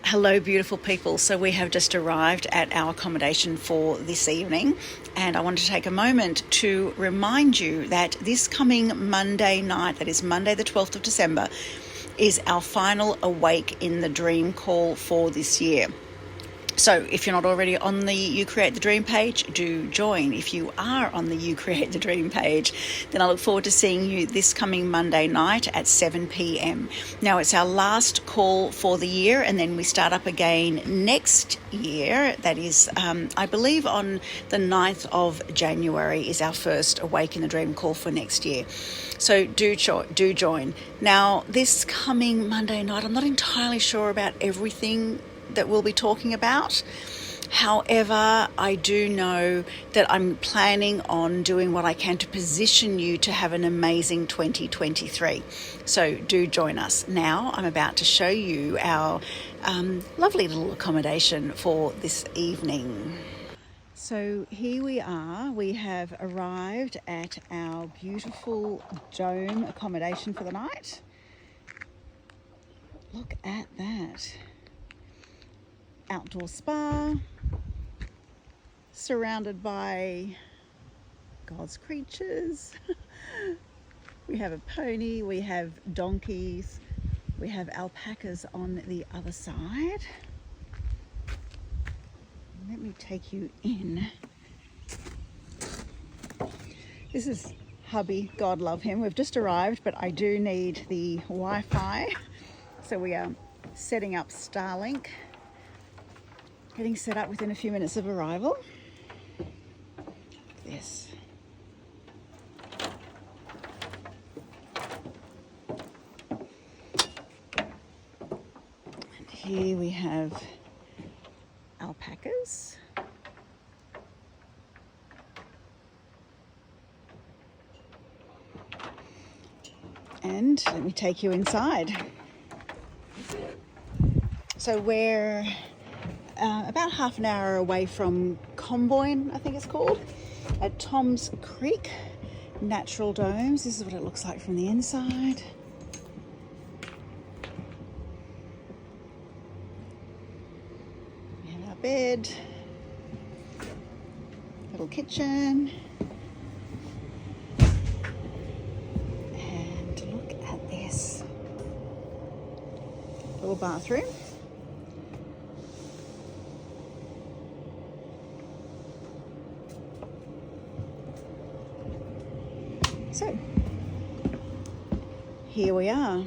Hello, beautiful people. So we have just arrived at our accommodation for this evening, and I want to take a moment to remind you that this coming Monday night, that is Monday the 12th of December, is our final Awake in the Dream call for this year. So if you're not already on the You Create the Dream page, do join. If you are on the You Create the Dream page, then I look forward to seeing you this coming Monday night at 7 p.m. Now, it's our last call for the year, and then we start up again next year. That is, I believe on the 9th of January is our first Awake in the Dream call for next year. So do join. Now, this coming Monday night, I'm not entirely sure about everything that we'll be talking about. However, I do know that I'm planning on doing what I can to position you to have an amazing 2023. So do join us. Now I'm about to show you our lovely little accommodation for this evening. So here we are. We have arrived at our beautiful dome accommodation for the night. Look at that. Outdoor spa, surrounded by God's creatures. We have a pony, we have donkeys, we have alpacas on the other side. Let me take you in. This is hubby, God love him. We've just arrived, but I do need the Wi-Fi. So we are setting up Starlink. Getting set up within a few minutes of arrival. This. And here we have alpacas. And let me take you inside. So we're about half an hour away from Comboyne, I think it's called, at Tom's Creek Natural Domes. This is what it looks like from the inside. We have our bed, little kitchen, and look at this little bathroom. So, here we are.